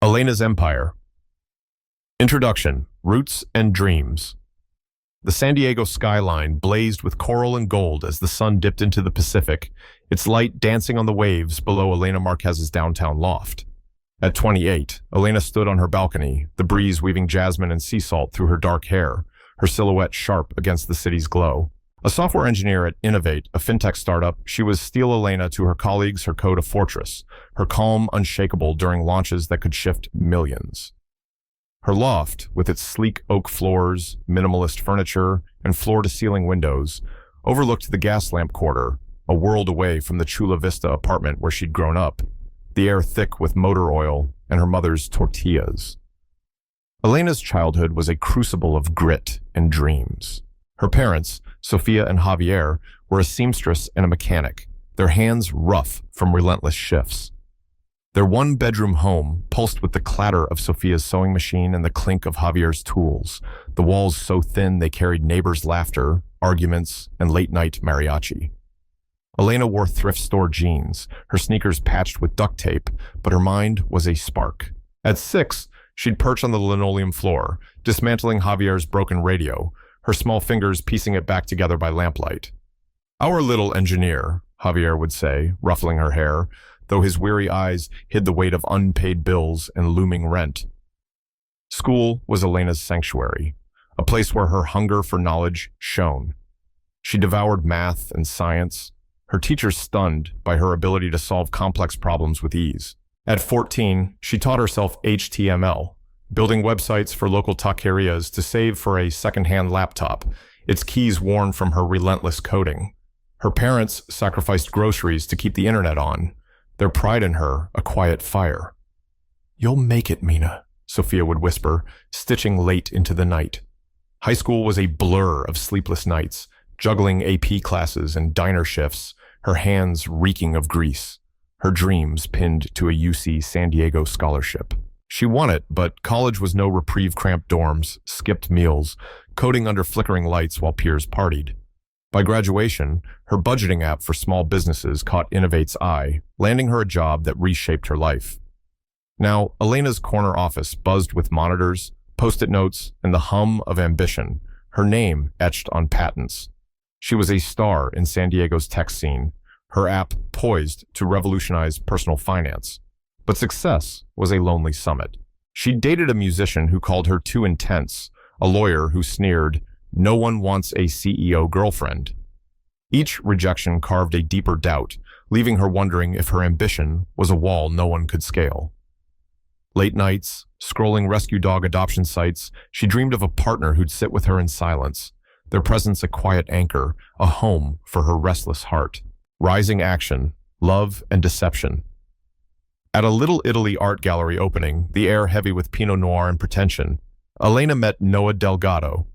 Elena's Empire. Introduction, Roots and Dreams. The San Diego skyline blazed with coral and gold as the sun dipped into the Pacific, its light dancing on the waves below Elena Marquez's downtown loft. At 28, Elena stood on her balcony, the breeze weaving jasmine and sea salt through her dark hair, her silhouette sharp against the city's glow. A software engineer at Innovate, a fintech startup, she was still Elena to her colleagues, her code a fortress, her calm unshakable during launches that could shift millions. Her loft, with its sleek oak floors, minimalist furniture, and floor-to-ceiling windows, overlooked the gas lamp quarter, a world away from the Chula Vista apartment where she'd grown up, the air thick with motor oil and her mother's tortillas. Elena's childhood was a crucible of grit and dreams. Her parents, Sophia and Javier, were a seamstress and a mechanic, their hands rough from relentless shifts. Their one-bedroom home pulsed with the clatter of Sophia's sewing machine and the clink of Javier's tools, the walls so thin they carried neighbors' laughter, arguments, and late-night mariachi. Elena wore thrift store jeans, her sneakers patched with duct tape, but her mind was a spark. At 6, she'd perch on the linoleum floor, dismantling Javier's broken radio, her small fingers piecing it back together by lamplight. "Our little engineer," Javier would say, ruffling her hair, though his weary eyes hid the weight of unpaid bills and looming rent. School was Elena's sanctuary, a place where her hunger for knowledge shone. She devoured math and science, her teachers stunned by her ability to solve complex problems with ease. At 14, she taught herself HTML, building websites for local taquerias to save for a second-hand laptop, its keys worn from her relentless coding. Her parents sacrificed groceries to keep the internet on, their pride in her a quiet fire. "You'll make it, Mina," Sophia would whisper, stitching late into the night. High school was a blur of sleepless nights, juggling AP classes and diner shifts, her hands reeking of grease, her dreams pinned to a UC San Diego scholarship. She won it, but college was no reprieve cramped dorms, skipped meals, coding under flickering lights while peers partied. By graduation, her budgeting app for small businesses caught Innovate's eye, landing her a job that reshaped her life. Now, Elena's corner office buzzed with monitors, post-it notes, and the hum of ambition, her name etched on patents. She was a star in San Diego's tech scene, her app poised to revolutionize personal finance. But success was a lonely summit. She dated a musician who called her too intense, a lawyer who sneered, "No one wants a CEO girlfriend." Each rejection carved a deeper doubt, leaving her wondering if her ambition was a wall no one could scale. Late nights, scrolling rescue dog adoption sites, she dreamed of a partner who'd sit with her in silence, their presence a quiet anchor, a home for her restless heart. Rising action, love, and deception. At a Little Italy art gallery opening, the air heavy with Pinot Noir and pretension, Elena met Noah Delgado,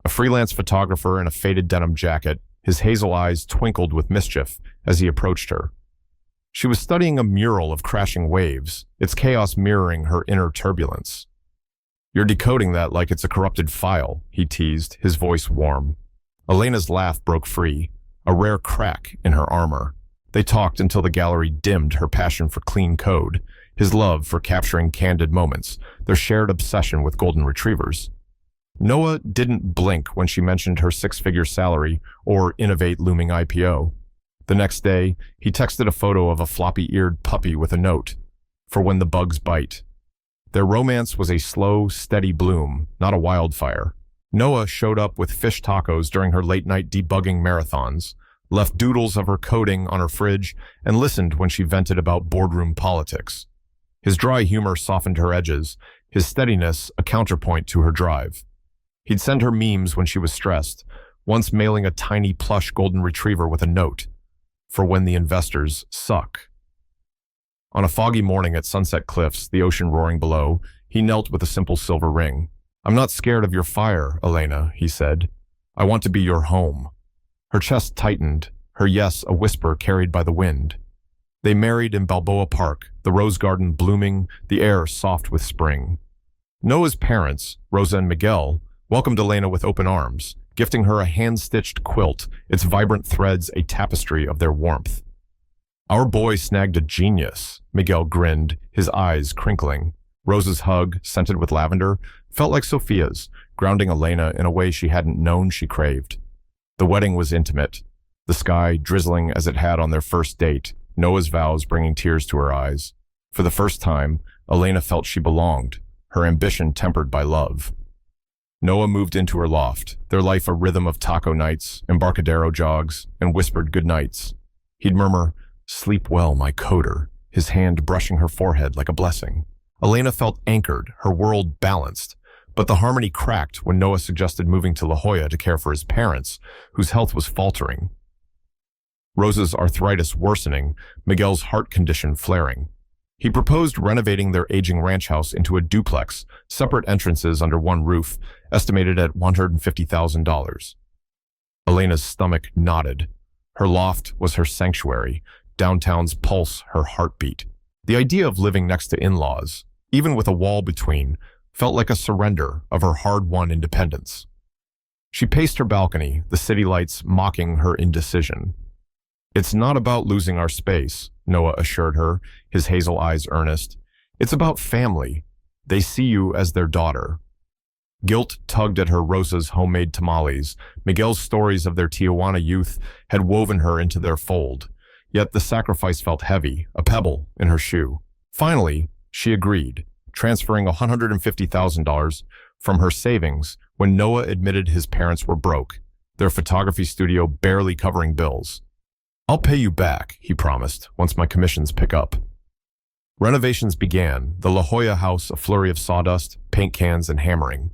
a freelance photographer in a faded denim jacket. His hazel eyes twinkled with mischief as he approached her. She was studying a mural of crashing waves, its chaos mirroring her inner turbulence. "You're decoding that like it's a corrupted file," he teased, his voice warm. Elena's laugh broke free, a rare crack in her armor. They talked until the gallery dimmed her passion for clean code, his love for capturing candid moments, their shared obsession with golden retrievers. Noah didn't blink when she mentioned her six-figure salary or Innovate looming IPO. The next day, he texted a photo of a floppy-eared puppy with a note, "For when the bugs bite." Their romance was a slow, steady bloom, not a wildfire. Noah showed up with fish tacos during her late-night debugging marathons, left doodles of her coding on her fridge, and listened when she vented about boardroom politics. His dry humor softened her edges, his steadiness a counterpoint to her drive. He'd send her memes when she was stressed, once mailing a tiny plush golden retriever with a note, "For when the investors suck." On a foggy morning at Sunset Cliffs, the ocean roaring below, he knelt with a simple silver ring. "I'm not scared of your fire, Elena," he said. "I want to be your home." Her chest tightened, her yes a whisper carried by the wind. They married in Balboa Park, the rose garden blooming, the air soft with spring. Noah's parents, Rosa and Miguel, welcomed Elena with open arms, gifting her a hand-stitched quilt, its vibrant threads a tapestry of their warmth. "Our boy snagged a genius," Miguel grinned, his eyes crinkling. Rose's hug, scented with lavender, felt like Sophia's, grounding Elena in a way she hadn't known she craved. The wedding was intimate, the sky drizzling as it had on their first date, Noah's vows bringing tears to her eyes. For the first time, Elena felt she belonged, her ambition tempered by love. Noah moved into her loft, their life a rhythm of taco nights, Embarcadero jogs, and whispered goodnights. He'd murmur, "Sleep well, my coder," his hand brushing her forehead like a blessing. Elena felt anchored, her world balanced, but the harmony cracked when Noah suggested moving to La Jolla to care for his parents, whose health was faltering. Rose's arthritis worsening, Miguel's heart condition flaring. He proposed renovating their aging ranch house into a duplex, separate entrances under one roof, estimated at $150,000. Elena's stomach knotted. Her loft was her sanctuary, downtown's pulse her heartbeat. The idea of living next to in-laws, even with a wall between, felt like a surrender of her hard-won independence. She paced her balcony, the city lights mocking her indecision. "It's not about losing our space," Noah assured her, his hazel eyes earnest. "It's about family. They see you as their daughter." Guilt tugged at her Rosa's homemade tamales. Miguel's stories of their Tijuana youth had woven her into their fold. Yet the sacrifice felt heavy, a pebble in her shoe. Finally, she agreed, transferring $150,000 from her savings when Noah admitted his parents were broke, their photography studio barely covering bills. "I'll pay you back," he promised, "once my commissions pick up." Renovations began, the La Jolla house a flurry of sawdust, paint cans, and hammering.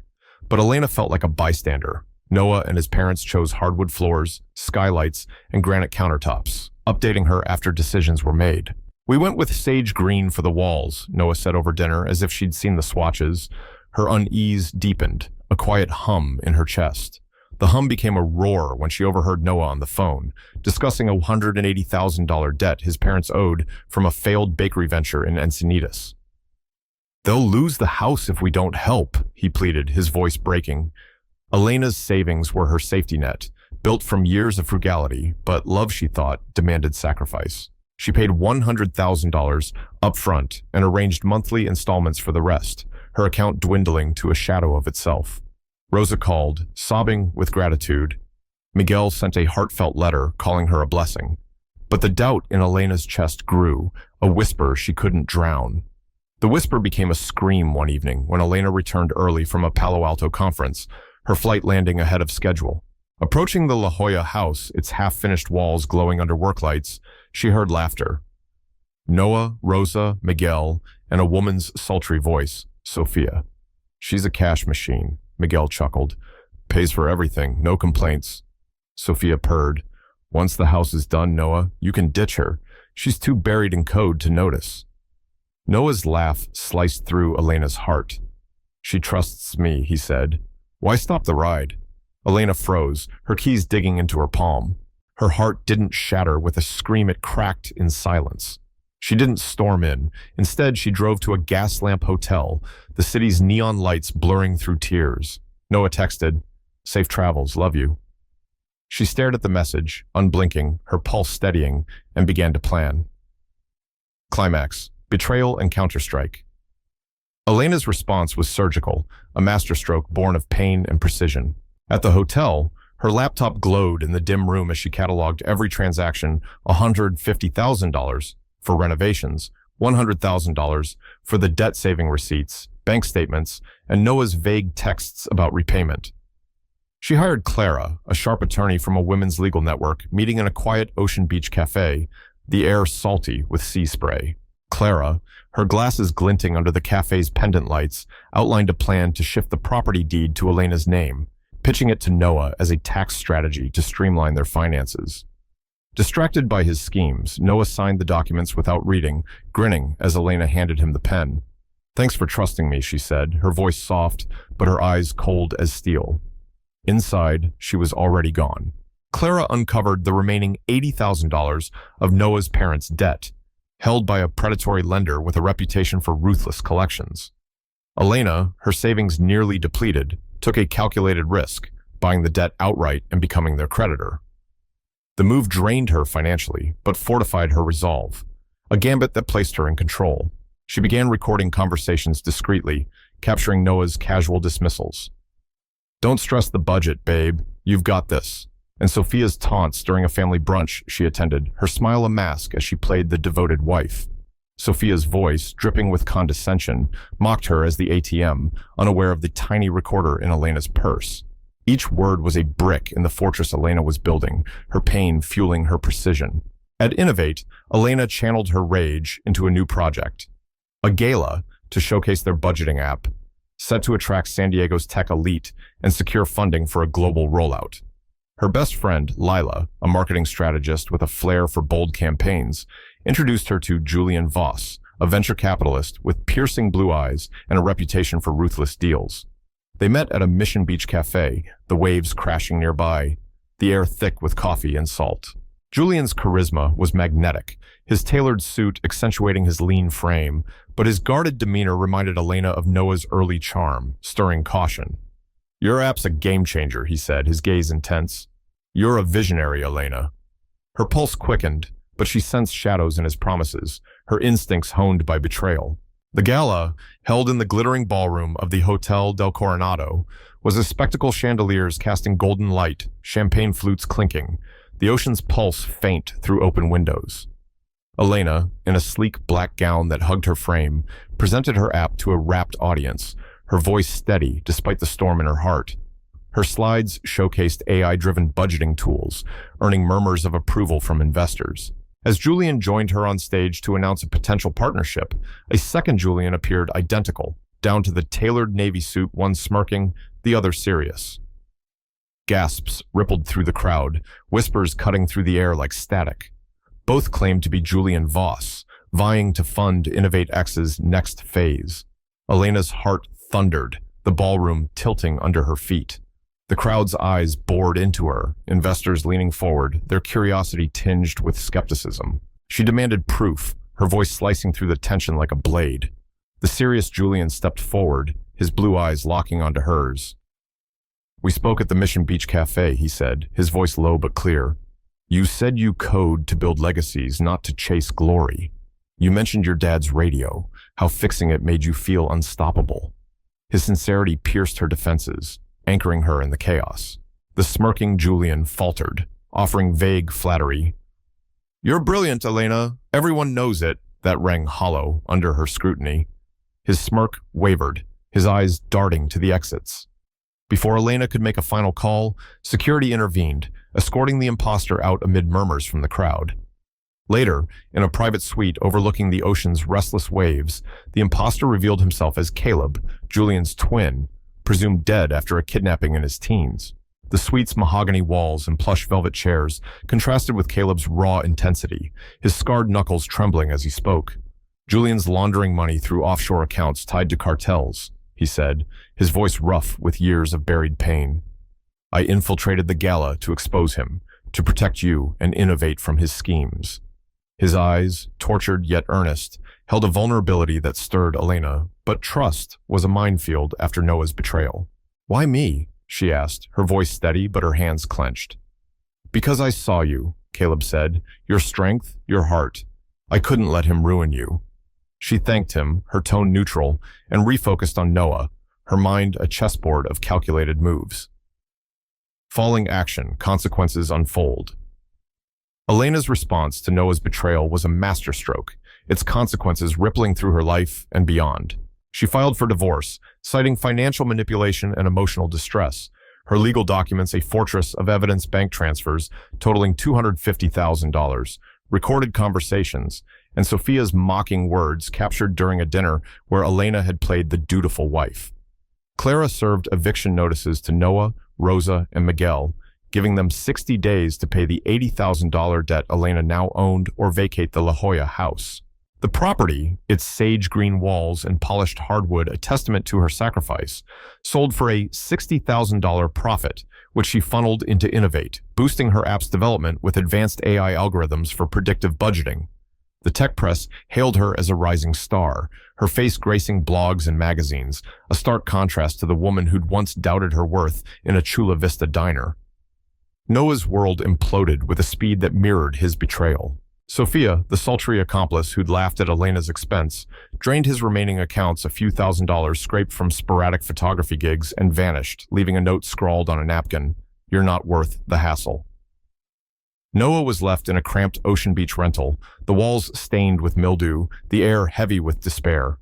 But Elena felt like a bystander. Noah and his parents chose hardwood floors, skylights, and granite countertops, updating her after decisions were made. "We went with sage green for the walls," Noah said over dinner, as if she'd seen the swatches. Her unease deepened, a quiet hum in her chest. The hum became a roar when she overheard Noah on the phone, discussing a $180,000 debt his parents owed from a failed bakery venture in Encinitas. "They'll lose the house if we don't help," he pleaded, his voice breaking. Elena's savings were her safety net, built from years of frugality, but love, she thought, demanded sacrifice. She paid $100,000 up front and arranged monthly installments for the rest, her account dwindling to a shadow of itself. Rosa called, sobbing with gratitude. Miguel sent a heartfelt letter calling her a blessing. But the doubt in Elena's chest grew, a whisper she couldn't drown. The whisper became a scream one evening when Elena returned early from a Palo Alto conference, her flight landing ahead of schedule. Approaching the La Jolla house, its half-finished walls glowing under work lights, she heard laughter. Noah, Rosa, Miguel, and a woman's sultry voice, Sophia. "She's a cash machine," Miguel chuckled. "Pays for everything, no complaints." Sophia purred. "Once the house is done, Noah, you can ditch her. She's too buried in code to notice." Noah's laugh sliced through Elena's heart. "She trusts me," he said. "Why stop the ride?" Elena froze, her keys digging into her palm. Her heart didn't shatter with a scream, it cracked in silence. She didn't storm in. Instead, she drove to a gas lamp hotel, the city's neon lights blurring through tears. Noah texted, "Safe travels, love you." She stared at the message, unblinking, her pulse steadying, and began to plan. Climax, betrayal and counterstrike. Elena's response was surgical, a masterstroke born of pain and precision. At the hotel, her laptop glowed in the dim room as she cataloged every transaction, $150,000 for renovations, $100,000 for the debt-saving receipts, bank statements, and Noah's vague texts about repayment. She hired Clara, a sharp attorney from a women's legal network, meeting in a quiet Ocean Beach cafe, the air salty with sea spray. Clara, her glasses glinting under the cafe's pendant lights, outlined a plan to shift the property deed to Elena's name, pitching it to Noah as a tax strategy to streamline their finances. Distracted by his schemes, Noah signed the documents without reading, grinning as Elena handed him the pen. "Thanks for trusting me," she said, her voice soft, but her eyes cold as steel. Inside, she was already gone. Clara uncovered the remaining $80,000 of Noah's parents' debt, held by a predatory lender with a reputation for ruthless collections. Elena, her savings nearly depleted, took a calculated risk, buying the debt outright and becoming their creditor. The move drained her financially, but fortified her resolve, a gambit that placed her in control. She began recording conversations discreetly, capturing Noah's casual dismissals. "Don't stress the budget, babe. You've got this." And Sophia's taunts during a family brunch she attended, her smile a mask as she played the devoted wife. Sophia's voice, dripping with condescension, mocked her as the ATM, unaware of the tiny recorder in Elena's purse. Each word was a brick in the fortress Elena was building, her pain fueling her precision. At Innovate, Elena channeled her rage into a new project. A gala to showcase their budgeting app, set to attract San Diego's tech elite and secure funding for a global rollout. Her best friend, Lila, a marketing strategist with a flair for bold campaigns, introduced her to Julian Voss, a venture capitalist with piercing blue eyes and a reputation for ruthless deals. They met at a Mission Beach cafe, the waves crashing nearby, the air thick with coffee and salt. Julian's charisma was magnetic, his tailored suit accentuating his lean frame, but his guarded demeanor reminded Elena of Noah's early charm, stirring caution. "Your app's a game changer," he said, his gaze intense. "You're a visionary, Elena." Her pulse quickened, but she sensed shadows in his promises, her instincts honed by betrayal. The gala, held in the glittering ballroom of the Hotel del Coronado, was a spectacle chandeliers casting golden light, champagne flutes clinking, the ocean's pulse faint through open windows. Elena, in a sleek black gown that hugged her frame, presented her app to a rapt audience, her voice steady despite the storm in her heart. Her slides showcased AI-driven budgeting tools, earning murmurs of approval from investors. As Julian joined her on stage to announce a potential partnership, a second Julian appeared identical, down to the tailored navy suit, one smirking, the other serious. Gasps rippled through the crowd, whispers cutting through the air like static. Both claimed to be Julian Voss, vying to fund Innovate X's next phase. Elena's heart thundered, the ballroom tilting under her feet. The crowd's eyes bored into her, investors leaning forward, their curiosity tinged with skepticism. She demanded proof, her voice slicing through the tension like a blade. The serious Julian stepped forward, his blue eyes locking onto hers. "We spoke at the Mission Beach Cafe," he said, his voice low but clear. "You said you code to build legacies, not to chase glory. You mentioned your dad's radio, how fixing it made you feel unstoppable." His sincerity pierced her defenses, anchoring her in the chaos. The smirking Julian faltered, offering vague flattery. "You're brilliant, Elena. Everyone knows it," that rang hollow under her scrutiny. His smirk wavered, his eyes darting to the exits. Before Elena could make a final call, security intervened, escorting the imposter out amid murmurs from the crowd. Later, in a private suite overlooking the ocean's restless waves, the imposter revealed himself as Caleb, Julian's twin, presumed dead after a kidnapping in his teens. The suite's mahogany walls and plush velvet chairs contrasted with Caleb's raw intensity, his scarred knuckles trembling as he spoke. "Julian's laundering money through offshore accounts tied to cartels," he said, his voice rough with years of buried pain. "I infiltrated the gala to expose him, to protect you and innovate from his schemes." His eyes, tortured yet earnest, held a vulnerability that stirred Elena, but trust was a minefield after Noah's betrayal. "Why me?" she asked, her voice steady but her hands clenched. "Because I saw you," Caleb said, "your strength, your heart. I couldn't let him ruin you." She thanked him, her tone neutral, and refocused on Noah, her mind a chessboard of calculated moves. Falling action, consequences unfold. Elena's response to Noah's betrayal was a masterstroke, its consequences rippling through her life and beyond. She filed for divorce, citing financial manipulation and emotional distress, her legal documents a fortress of evidence, bank transfers totaling $250,000, recorded conversations, and Sophia's mocking words captured during a dinner where Elena had played the dutiful wife. Clara served eviction notices to Noah, Rosa, and Miguel, giving them 60 days to pay the $80,000 debt Elena now owned or vacate the La Jolla house. The property, its sage green walls and polished hardwood a testament to her sacrifice, sold for a $60,000 profit, which she funneled into Innovate, boosting her app's development with advanced AI algorithms for predictive budgeting. The tech press hailed her as a rising star, her face gracing blogs and magazines, a stark contrast to the woman who'd once doubted her worth in a Chula Vista diner. Noah's world imploded with a speed that mirrored his betrayal. Sophia, the sultry accomplice who'd laughed at Elena's expense, drained his remaining accounts a few $1,000s scraped from sporadic photography gigs and vanished, leaving a note scrawled on a napkin, "You're not worth the hassle." Noah was left in a cramped Ocean Beach rental, the walls stained with mildew, the air heavy with despair.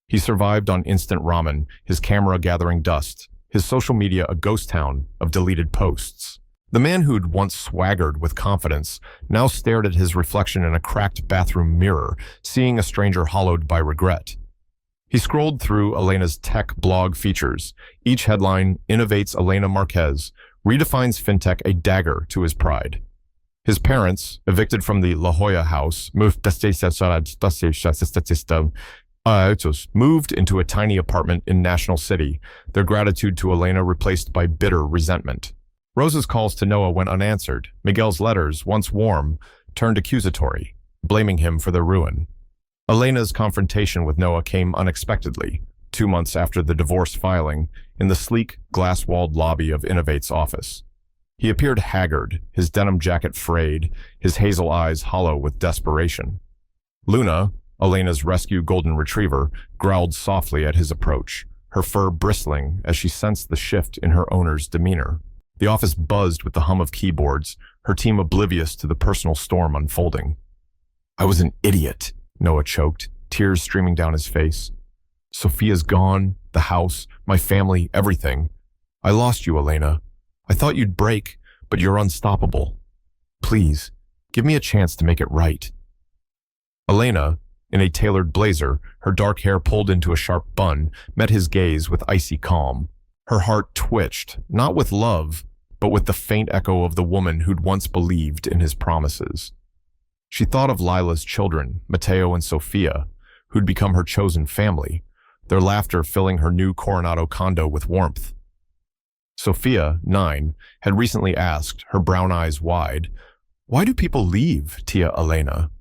He survived on instant ramen, his camera gathering dust, his social media a ghost town of deleted posts. The man who'd once swaggered with confidence now stared at his reflection in a cracked bathroom mirror, seeing a stranger hollowed by regret. He scrolled through Elena's tech blog features. Each headline, "Innovate's Elena Marquez, redefines fintech a dagger to his pride." His parents, evicted from the La Jolla house, moved into a tiny apartment in National City, their gratitude to Elena replaced by bitter resentment. Rosa's calls to Noah went unanswered. Miguel's letters, once warm, turned accusatory, blaming him for their ruin. Elena's confrontation with Noah came unexpectedly, 2 months after the divorce filing, in the sleek, glass-walled lobby of Innovate's office. He appeared haggard, his denim jacket frayed, his hazel eyes hollow with desperation. Luna, Elena's rescue golden retriever, growled softly at his approach, her fur bristling as she sensed the shift in her owner's demeanor. The office buzzed with the hum of keyboards, her team oblivious to the personal storm unfolding. "I was an idiot," Noah choked, tears streaming down his face. "Sophia's gone, the house, my family, everything. I lost you, Elena. I thought you'd break, but you're unstoppable. Please, give me a chance to make it right." Elena, in a tailored blazer, her dark hair pulled into a sharp bun, met his gaze with icy calm. Her heart twitched, not with love, but with the faint echo of the woman who'd once believed in his promises. She thought of Lila's children, Mateo and Sofia, who'd become her chosen family, their laughter filling her new Coronado condo with warmth. Sophia, 9, had recently asked, her brown eyes wide, "Why do people leave, Tia Elena?"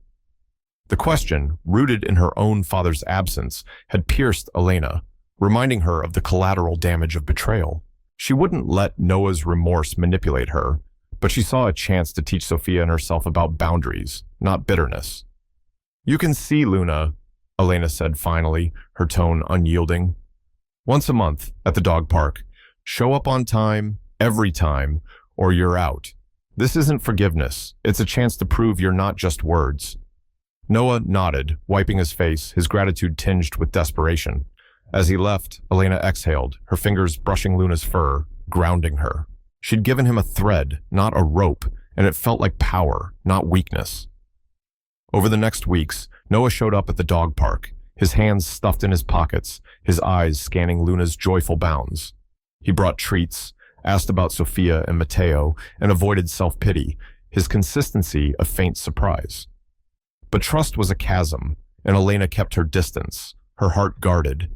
The question, rooted in her own father's absence, had pierced Elena, reminding her of the collateral damage of betrayal. She wouldn't let Noah's remorse manipulate her, but she saw a chance to teach Sophia and herself about boundaries, not bitterness. "You can see, Luna," Elena said finally, her tone unyielding. "Once a month, at the dog park. Show up on time, every time, or you're out. This isn't forgiveness. It's a chance to prove you're not just words." Noah nodded, wiping his face, his gratitude tinged with desperation. As he left, Elena exhaled, her fingers brushing Luna's fur, grounding her. She'd given him a thread, not a rope, and it felt like power, not weakness. Over the next weeks, Noah showed up at the dog park, his hands stuffed in his pockets, his eyes scanning Luna's joyful bounds. He brought treats, asked about Sophia and Mateo, and avoided self-pity, his consistency a faint surprise. But trust was a chasm, and Elena kept her distance, her heart guarded.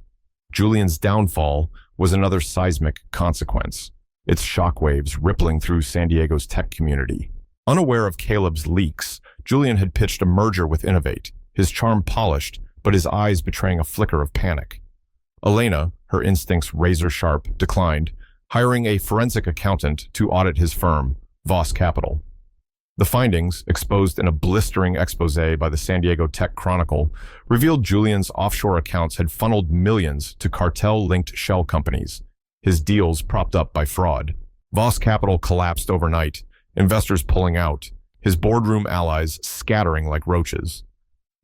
Julian's downfall was another seismic consequence, its shockwaves rippling through San Diego's tech community. Unaware of Caleb's leaks, Julian had pitched a merger with Innovate, his charm polished, but his eyes betraying a flicker of panic. Elena, her instincts razor-sharp, declined, hiring a forensic accountant to audit his firm, Voss Capital. The findings, exposed in a blistering exposé by the San Diego Tech Chronicle, revealed Julian's offshore accounts had funneled millions to cartel-linked shell companies, his deals propped up by fraud. Voss Capital collapsed overnight, investors pulling out, his boardroom allies scattering like roaches.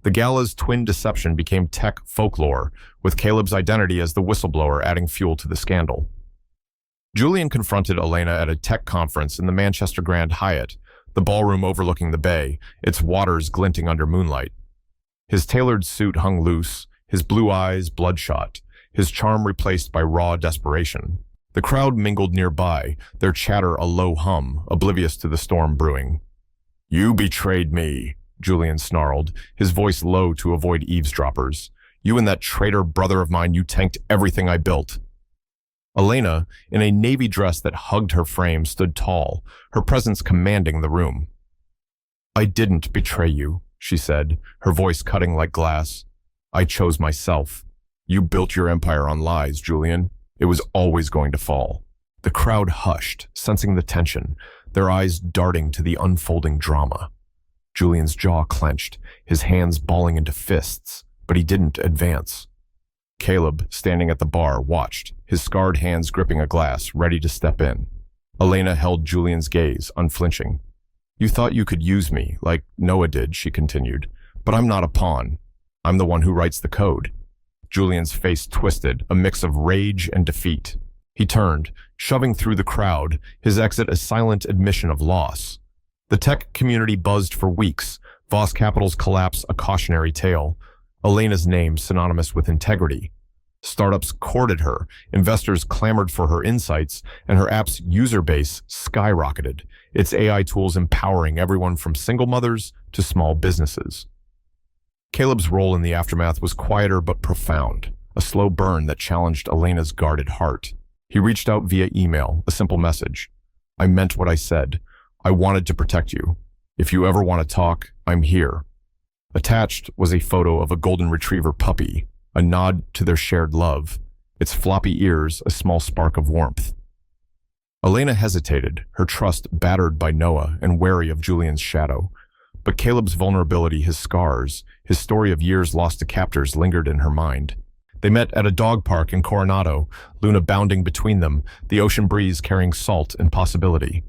The gala's twin deception became tech folklore, with Caleb's identity as the whistleblower adding fuel to the scandal. Julian confronted Elena at a tech conference in the Manchester Grand Hyatt, the ballroom overlooking the bay, its waters glinting under moonlight. His tailored suit hung loose, his blue eyes bloodshot, his charm replaced by raw desperation. The crowd mingled nearby, their chatter a low hum, oblivious to the storm brewing. "You betrayed me," Julian snarled, his voice low to avoid eavesdroppers. "You and that traitor brother of mine, you tanked everything I built." Elena, in a navy dress that hugged her frame, stood tall, her presence commanding the room. "I didn't betray you," she said, her voice cutting like glass. "I chose myself. You built your empire on lies, Julian. It was always going to fall." The crowd hushed, sensing the tension, their eyes darting to the unfolding drama. Julian's jaw clenched, his hands balling into fists, but he didn't advance. Caleb, standing at the bar, watched, his scarred hands gripping a glass, ready to step in. Elena held Julian's gaze, unflinching. "You thought you could use me, like Noah did," she continued, "but I'm not a pawn. I'm the one who writes the code." Julian's face twisted, a mix of rage and defeat. He turned, shoving through the crowd, his exit a silent admission of loss. The tech community buzzed for weeks, Voss Capital's collapse a cautionary tale, Elena's name synonymous with integrity. Startups courted her, investors clamored for her insights, and her app's user base skyrocketed, its AI tools empowering everyone from single mothers to small businesses. Caleb's role in the aftermath was quieter but profound, a slow burn that challenged Elena's guarded heart. He reached out via email, a simple message. "I meant what I said. I wanted to protect you. If you ever want to talk, I'm here." Attached was a photo of a golden retriever puppy, a nod to their shared love, its floppy ears a small spark of warmth. Elena hesitated, her trust battered by Noah and wary of Julian's shadow. But Caleb's vulnerability, his scars, his story of years lost to captors lingered in her mind. They met at a dog park in Coronado, Luna bounding between them, the ocean breeze carrying salt and possibility.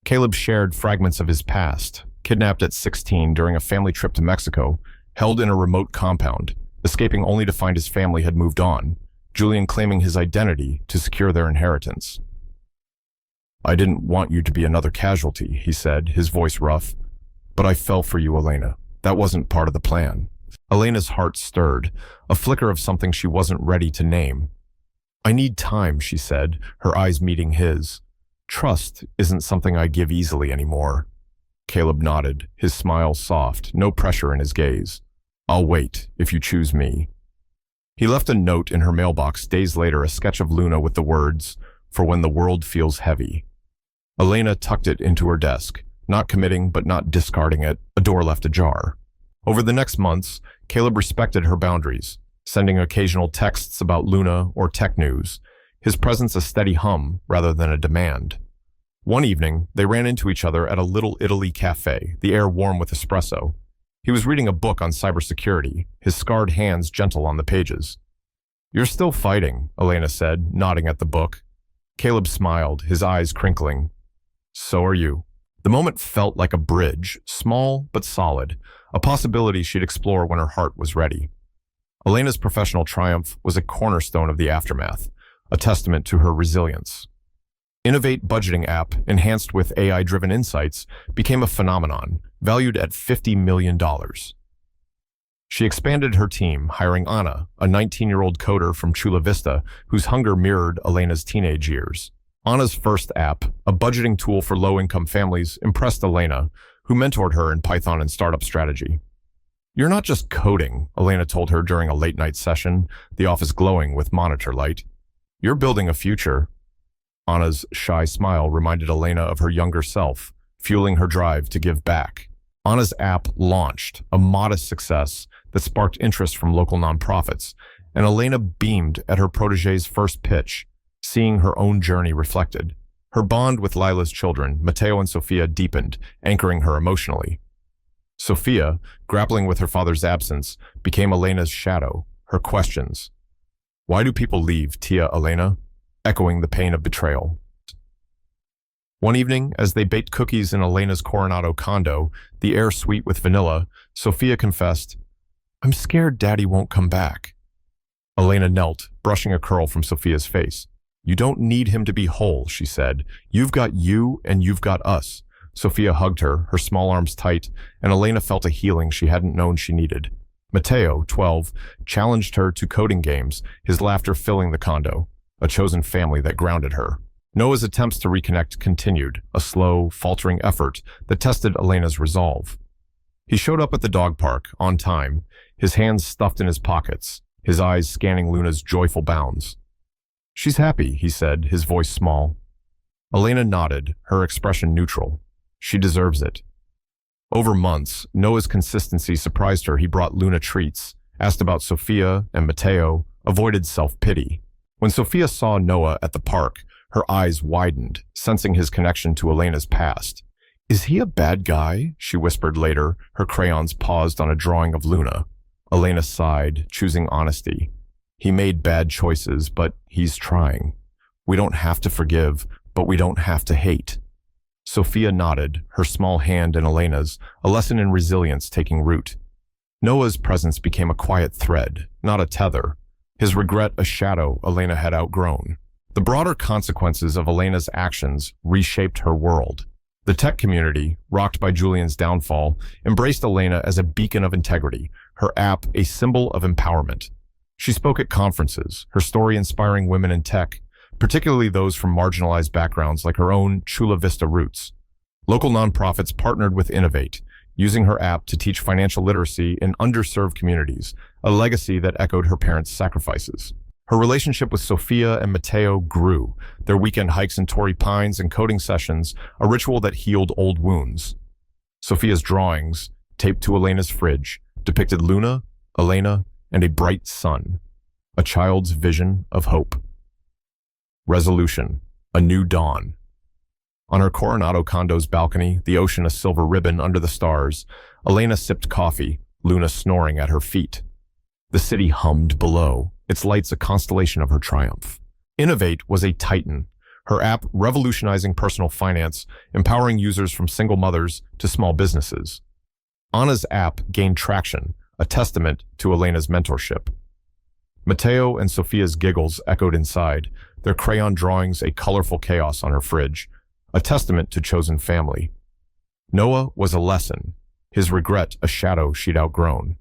Caleb shared fragments of his past, kidnapped at 16 during a family trip to Mexico, held in a remote compound, escaping only to find his family had moved on, Julian claiming his identity to secure their inheritance. "I didn't want you to be another casualty," he said, his voice rough. "But I fell for you, Elena. That wasn't part of the plan." Elena's heart stirred, a flicker of something she wasn't ready to name. "I need time," she said, her eyes meeting his. "Trust isn't something I give easily anymore." Caleb nodded, his smile soft, no pressure in his gaze. "I'll wait, if you choose me." He left a note in her mailbox days later, a sketch of Luna with the words, "For when the world feels heavy." Elena tucked it into her desk, not committing but not discarding it, a door left ajar. Over the next months, Caleb respected her boundaries, sending occasional texts about Luna or tech news, his presence a steady hum rather than a demand. One evening, they ran into each other at a Little Italy cafe, the air warm with espresso. He was reading a book on cybersecurity, his scarred hands gentle on the pages. "You're still fighting," Elena said, nodding at the book. Caleb smiled, his eyes crinkling. "So are you." The moment felt like a bridge, small but solid, a possibility she'd explore when her heart was ready. Elena's professional triumph was a cornerstone of the aftermath, a testament to her resilience. Innovate budgeting app, enhanced with AI-driven insights, became a phenomenon, valued at $50 million. She expanded her team, hiring Anna, a 19-year-old coder from Chula Vista, whose hunger mirrored Elena's teenage years. Anna's first app, a budgeting tool for low-income families, impressed Elena, who mentored her in Python and startup strategy. "You're not just coding," Elena told her during a late-night session, the office glowing with monitor light. "You're building a future." Anna's shy smile reminded Elena of her younger self, fueling her drive to give back. Anna's app launched, a modest success that sparked interest from local nonprofits, and Elena beamed at her protege's first pitch, seeing her own journey reflected. Her bond with Lila's children, Mateo and Sofia, deepened, anchoring her emotionally. Sophia, grappling with her father's absence, became Elena's shadow, her questions. "Why do people leave, Tia Elena?" echoing the pain of betrayal. One evening, as they baked cookies in Elena's Coronado condo, the air sweet with vanilla, Sophia confessed, "I'm scared Daddy won't come back." Elena knelt, brushing a curl from Sophia's face. "You don't need him to be whole," she said. "You've got you and you've got us." Sophia hugged her, her small arms tight, and Elena felt a healing she hadn't known she needed. Mateo, 12, challenged her to coding games, his laughter filling the condo, a chosen family that grounded her. Noah's attempts to reconnect continued, a slow, faltering effort that tested Elena's resolve. He showed up at the dog park, on time, his hands stuffed in his pockets, his eyes scanning Luna's joyful bounds. "She's happy," he said, his voice small. Elena nodded, her expression neutral. "She deserves it." Over months, Noah's consistency surprised her. He brought Luna treats, asked about Sophia and Mateo, avoided self-pity. When Sophia saw Noah at the park, her eyes widened, sensing his connection to Elena's past. Is he a bad guy? She whispered later, her crayons paused on a drawing of Luna. Elena sighed, choosing honesty. He made bad choices, but he's trying. We don't have to forgive, but we don't have to hate. Sophia nodded, her small hand in Elena's, a lesson in resilience taking root. Noah's presence became a quiet thread, not a tether. His regret a shadow Elena had outgrown. The broader consequences of Elena's actions reshaped her world. The tech community, rocked by Julian's downfall, embraced Elena as a beacon of integrity, her app a symbol of empowerment. She spoke at conferences, her story inspiring women in tech, particularly those from marginalized backgrounds like her own Chula Vista roots. Local nonprofits partnered with Innovate, using her app to teach financial literacy in underserved communities, a legacy that echoed her parents' sacrifices. Her relationship with Sophia and Mateo grew, their weekend hikes in Torrey Pines and coding sessions, a ritual that healed old wounds. Sophia's drawings, taped to Elena's fridge, depicted Luna, Elena, and a bright sun, a child's vision of hope. Resolution, a new dawn. On her Coronado condo's balcony, the ocean a silver ribbon under the stars, Elena sipped coffee, Luna snoring at her feet. The city hummed below, its lights a constellation of her triumph. Innovate was a titan, her app revolutionizing personal finance, empowering users from single mothers to small businesses. Anna's app gained traction, a testament to Elena's mentorship. Mateo and Sofia's giggles echoed inside, their crayon drawings a colorful chaos on her fridge, a testament to chosen family. Noah was a lesson, his regret a shadow she'd outgrown.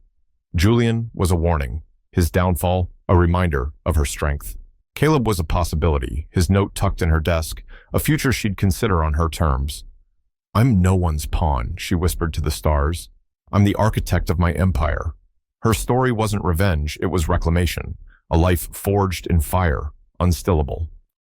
Julian was a warning, his downfall a reminder of her strength. Caleb was a possibility, his note tucked in her desk, a future she'd consider on her terms. I'm no one's pawn, she whispered to the stars. I'm the architect of my empire. Her story wasn't revenge, it was reclamation, a life forged in fire, unstillable.